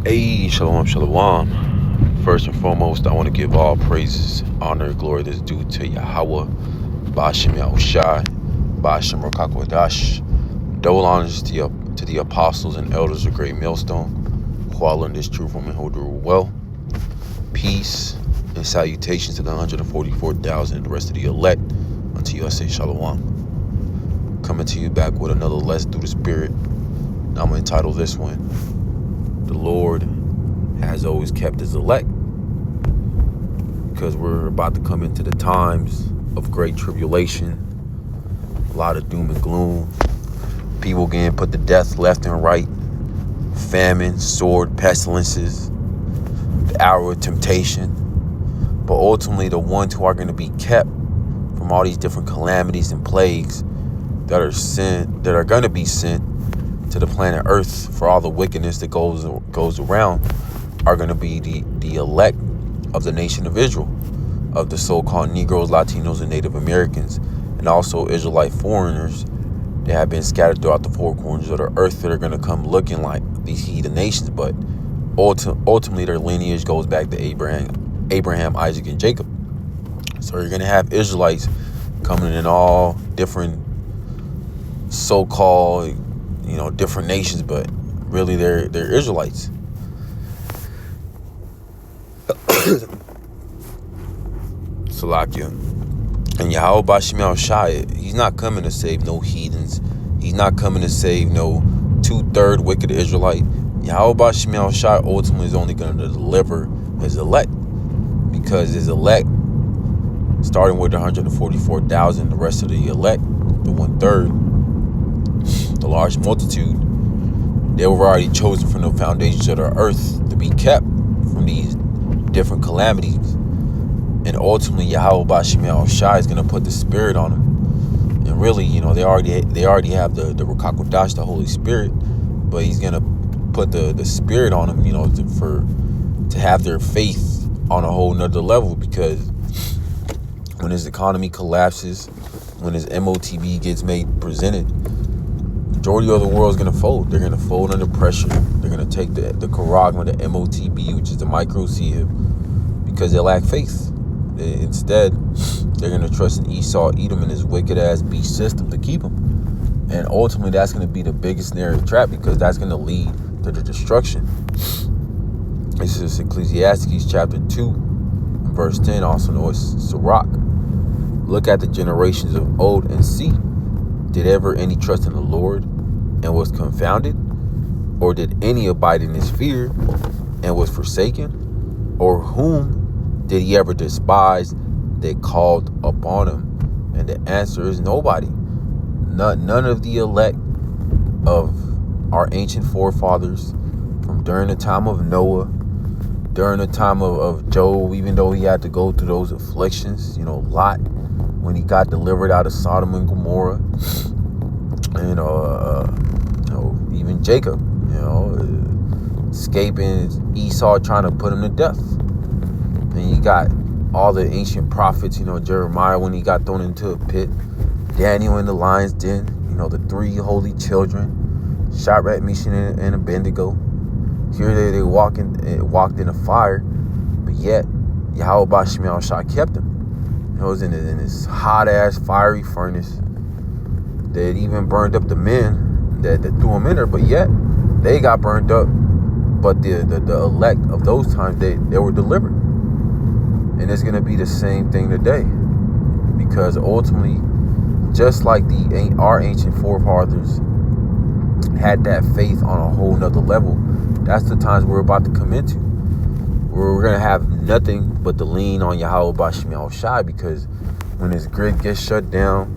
Hey, shalom, shalom. First and foremost, I want to give all praises, honor, and glory that's due to Yahweh, Ba'ashem Yahushai, Ba'ashem Rakakwadash. Double honors to the apostles and elders of Great Millstone, who all learned this truth from and who do well. Peace and salutations to the 144,000 and the rest of the elect. Unto you I say shalom. Coming to you back with another lesson through the Spirit. Now I'm going to entitle this one, The Lord has always kept his elect, because we're about to come into the times of great tribulation, a lot of doom and gloom, people getting put to death left and right, famine, sword, pestilences, the hour of temptation. But ultimately, the ones who are going to be kept from all these different calamities and plagues that are going to be sent to the planet Earth for all the wickedness that goes around, are going to be the elect of the nation of Israel, of the so-called Negroes, Latinos, and Native Americans, and also Israelite foreigners that have been scattered throughout the four corners of the earth that are going to come looking like these heathen nations, but ultimately their lineage goes back to Abraham, Isaac, and Jacob. So you're going to have Israelites coming in all different so-called, different nations, but really they're Israelites. Salakia. And Yahweh Ba'ashem Yahushai, he's not coming to save no heathens. He's not coming to save no 2/3 wicked Israelite. Yahweh Ba'ashem Yahushai ultimately is only going to deliver his elect, because his elect, starting with the 144,000, the rest of the elect, the 1/3, the large multitude, they were already chosen from the foundations of the earth to be kept from these different calamities. And ultimately, Yahweh Ba'ashem Yahushai is going to put the Spirit on them. And really, they already have the Ruach HaKodesh, the Holy Spirit, but he's going to put the Spirit on them, to have their faith on a whole nother level. Because when his economy collapses, when his MOTB gets presented, majority of the world is going to fold. They're going to fold under pressure. They're going to take the charagma, the MOTB, which is the micro-sieve, because they lack faith. Instead, they're going to trust in Esau, Edom, and his wicked-ass beast system to keep them. And ultimately, that's going to be the biggest snare and trap, because that's going to lead to the destruction. This is Ecclesiastes chapter 2, verse 10, also known as Sirach. Look at the generations of old and see. Did ever any trust in the Lord and was confounded? Or did any abide in his fear and was forsaken? Or whom did he ever despise that called upon him? And the answer is nobody. None of the elect of our ancient forefathers, from during the time of Noah, during the time of Job, even though he had to go through those afflictions, Lot, when he got delivered out of Sodom and Gomorrah, and even Jacob, escaping Esau trying to put him to death. And you got all the ancient prophets, Jeremiah when he got thrown into a pit, Daniel in the lion's den, the three holy children, Shadrach, Meshach, and Abednego. Here they walked in a fire, but yet Yahweh Ba'ashem Yahushai kept them. It was in this hot-ass fiery furnace that even burned up the men that threw them in there, but yet they got burned up. But the elect of those times, they were delivered. And it's going to be the same thing today, because ultimately, just like our ancient forefathers had that faith on a whole nother level, that's the times we're about to come into, where we're going to have nothing but to lean on Yahweh Ba'ashem Yahushai. Because when his grid gets shut down,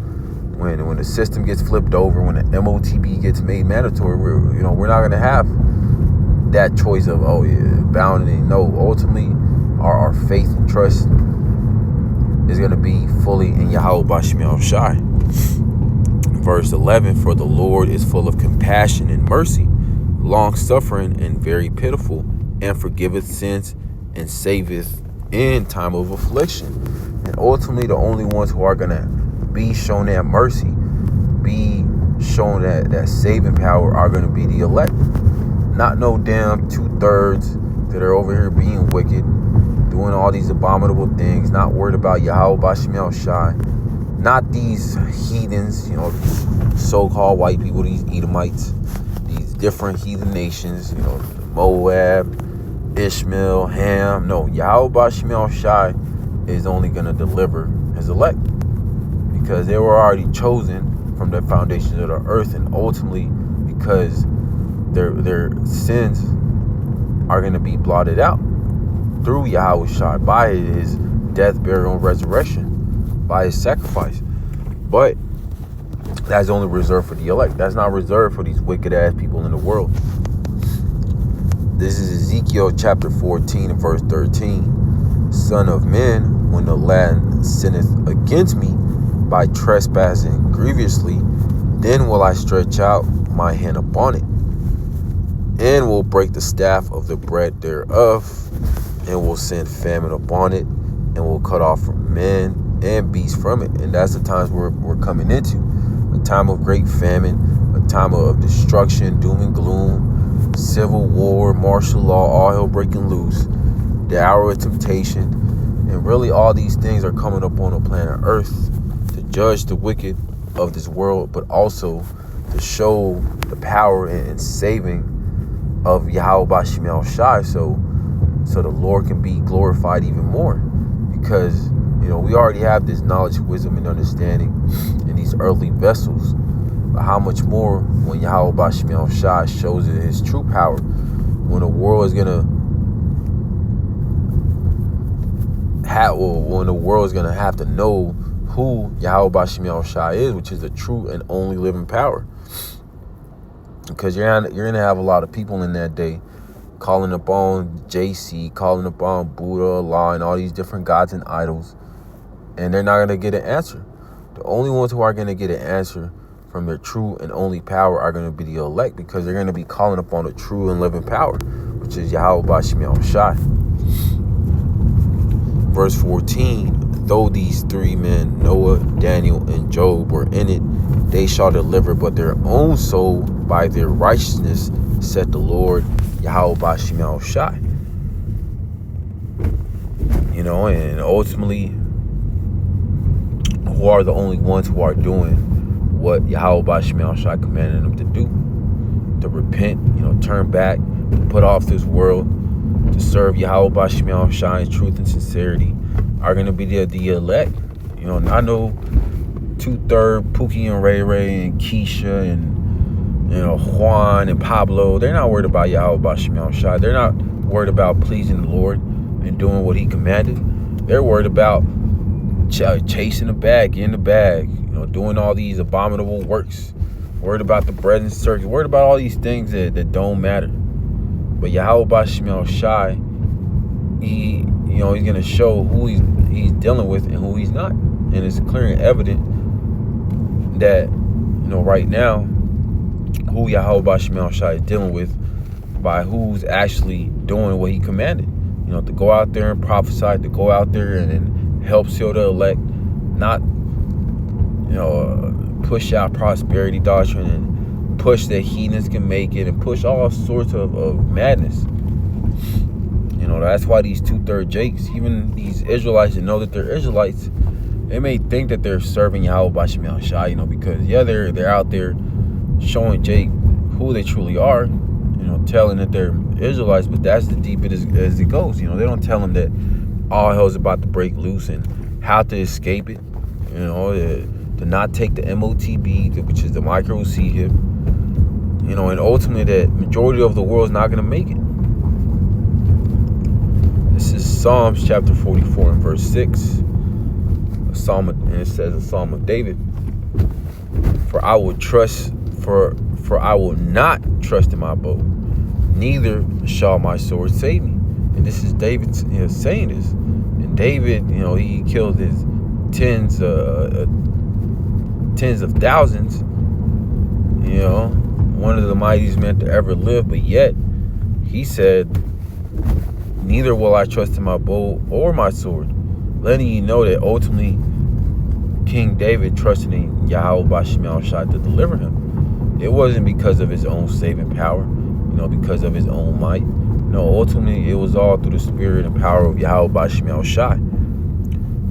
when the system gets flipped over, when the MOTB gets made mandatory, we're not going to have that choice of bounding. No, ultimately, our faith and trust is going to be fully in Yahweh Ba'ashem Yahushai. Verse 11, for the Lord is full of compassion and mercy, long-suffering and very pitiful, and forgiveth sins and saveth in time of affliction. And ultimately, the only ones who are going to be shown that mercy, be shown that saving power, are going to be the elect. Not no damn 2/3 that are over here being wicked, doing all these abominable things, not worried about Yahweh Bashim Yahweh Shai. Not these heathens, so-called white people, these Edomites, these different heathen nations, Moab, Ishmael, Ham. No, Yahweh Bashim Yahweh Shai is only going to deliver his elect, because they were already chosen from the foundations of the earth, and ultimately because their sins are going to be blotted out through Yahweh Shai by his death, burial, and resurrection, by his sacrifice. But that's only reserved for the elect. That's not reserved for these wicked ass people in the world. This is Ezekiel chapter 14 and verse 13. Son of man, when the land sinneth against me by trespassing grievously, then will I stretch out my hand upon it, and will break the staff of the bread thereof, and will send famine upon it, and will cut off from men and beasts from it. And that's the times we're coming into. A time of great famine, a time of destruction, doom and gloom, civil war, martial law, all hell breaking loose, the hour of temptation. And really all these things are coming up on the planet Earth to judge the wicked of this world, but also to show the power and saving of Yahweh Bashim Yahweh Shai, so the Lord can be glorified even more. Because we already have this knowledge, wisdom, and understanding in these earthly vessels. But how much more when Yahweh Bashim Yahweh Shai shows it his true power, when the world is gonna have to know who Yahweh Bashim Yahweh Shai is, which is the true and only living power. Because you're gonna have a lot of people in that day calling upon JC, calling upon Buddha, Allah, and all these different gods and idols, and they're not gonna get an answer. The only ones who are gonna get an answer from their true and only power are gonna be the elect, because they're gonna be calling upon the true and living power, which is Yahweh Bashim Yahweh Shai. Verse 14. Though these three men, Noah, Daniel, and Job, were in it, they shall deliver but their own soul by their righteousness, said the Lord, Yahweh Bashim Yahweh Shai. And ultimately, who are the only ones who are doing what Yahweh Bashim Yahweh Shai commanded them to do? To repent, turn back, to put off this world, to serve Yahweh Bashim Yahweh Shai in truth and sincerity, are going to be the elect. I know 2/3 Pookie and Ray Ray and Keisha and Juan and Pablo, they're not worried about Yahweh Bashim Yahweh Shai. They're not worried about pleasing the Lord and doing what he commanded. They're worried about chasing the bag, getting the bag, doing all these abominable works, worried about the bread and circus, worried about all these things that don't matter. But Yahweh Bashim Yahweh Shai, he's going to show who he's dealing with and who he's not. And it's clear and evident that, right now, who Yahweh Bashim Yahweh Shai is dealing with by who's actually doing what he commanded. To go out there and prophesy, to go out there and help seal the elect, not, push out prosperity doctrine and push that heathens can make it and push all sorts of madness. That's why these 2/3 Jakes, even these Israelites that know that they're Israelites, they may think that they're serving Yahweh Bashim Yahweh Shai, because they're out there showing Jake who they truly are, telling that they're Israelites, but that's the deep as it goes. They don't tell them that all hell's about to break loose and how to escape it, to not take the MOTB, which is the micro C hip, and ultimately that majority of the world is not going to make it. This is Psalms chapter 44 and verse 6. And it says a Psalm of David. For I will I will not trust in my bow, neither shall my sword save me. And this is David saying this. And David, he killed his tens of thousands, one of the mightiest men to ever live, but yet he said, neither will I trust in my bow or my sword, letting you know that ultimately King David trusted in Yahweh Bashim Yahweh Shai to deliver him. It wasn't because of his own saving power. because of his own might. Ultimately, it was all through the spirit and power of Yahweh Bashim El Shai.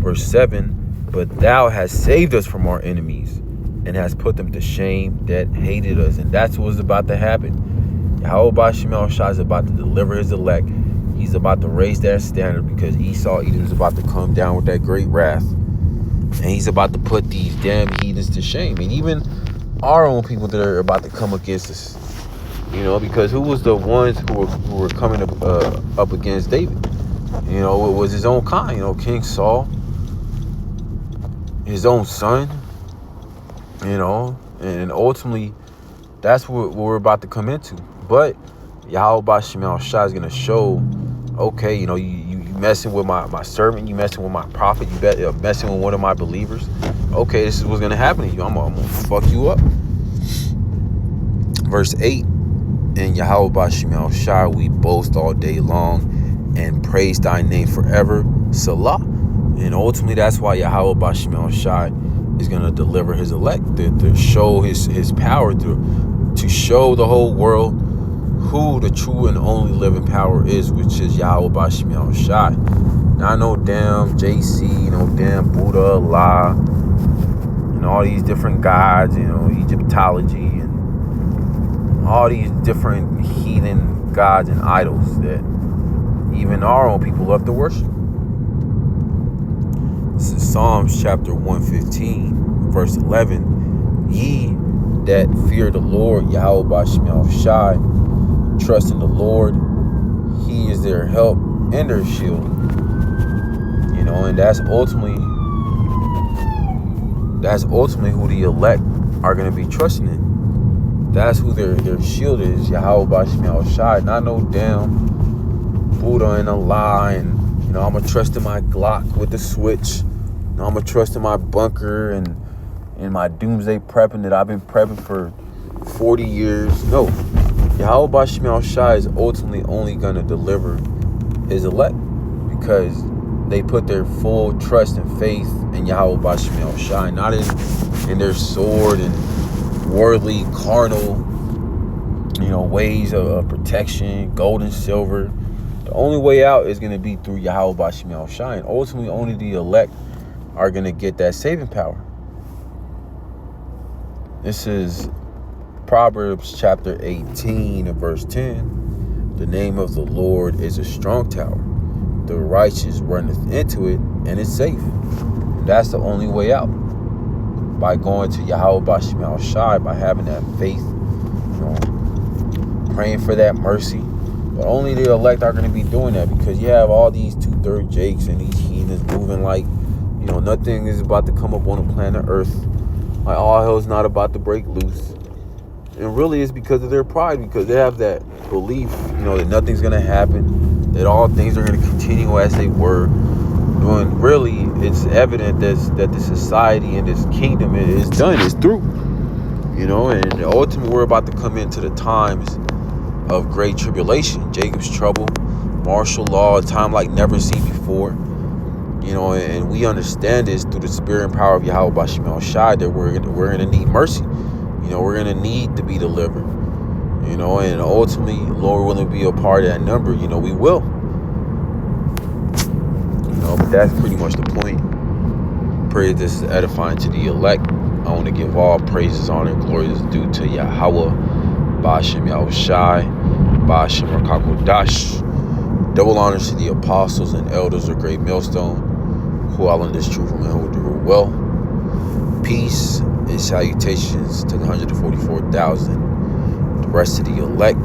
Verse 7, but thou hast saved us from our enemies and hast put them to shame that hated us. And that's what was about to happen. Yahweh Bashim El Shai is about to deliver his elect. He's about to raise that standard because Esau Edom is about to come down with that great wrath. And he's about to put these damn heathens to shame. And even our own people that are about to come against us. Because who was the ones who were coming up against David? It was his own kind. King Saul, his own son. And ultimately, that's what we're about to come into. But Yahweh Bashim El Shai is going to show, okay, you messing with my servant, you messing with my prophet, you messing with one of my believers. Okay, this is what's going to happen to you. I'm going to fuck you up. Verse 8, in Yahweh Bashim El Shai we boast all day long and praise thy name forever. Salah. And ultimately, that's why Yahweh Bashim El Shai is going to deliver his elect, to show his power, to show the whole world who the true and only living power is, which is Yahweh Bashim El Shai. Not no damn JC, no damn Buddha, Allah, all these different gods, Egyptology, and all these different heathen gods and idols that even our own people love to worship. This is Psalms chapter 115, verse 11. Ye that fear the Lord, Yahweh Bashim El Shai, trust in the Lord, he is their help and their shield. And that's ultimately who the elect are going to be trusting in. That's who their shield is, Yahweh Bashim El Shai. Not no damn Buddha and Allah, and I'm going to trust in my Glock with the switch. I'm going to trust in my bunker and my doomsday prepping that I've been prepping for 40 years. No. Yahweh Bashim El Shai is ultimately only going to deliver his elect because they put their full trust and faith in Yahweh Bashim El Shai, not in their sword and worldly, carnal, ways of protection, gold and silver. The only way out is going to be through Yahweh Bashim El Shai, and ultimately only the elect are going to get that saving power. This is Proverbs chapter 18 and verse 10. The name of the Lord is a strong tower. The righteous runneth into it and is safe. And that's the only way out. By going to Yahweh Bashim El Shai, by having that faith, praying for that mercy. But only the elect are going to be doing that because you have all these 2/3 Jakes and these heathens moving like, nothing is about to come up on the planet Earth. Like all hell is not about to break loose. And really it's because of their pride, because they have that belief, that nothing's going to happen, that all things are going to continue as they were. When really it's evident that the society and this kingdom is done, it's through. And ultimately we're about to come into the times of great tribulation, Jacob's trouble, martial law, a time like never seen before. And we understand this through the spirit and power of Yahweh Bashim El Shai, that we're going to need mercy. We're going to need to be delivered. And ultimately, Lord willing to be a part of that number, we will. But that's pretty much the point. Pray this is edifying to the elect. I want to give all praises, honor, and glory is due to Yahweh Bashim El Shai, Bashim Rakakodash. Double honors to the apostles and elders of Great Millstone, who all in this truth and who do it well. Peace and salutations to the 144,000, the rest of the elect.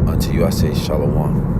Unto you I say shalom.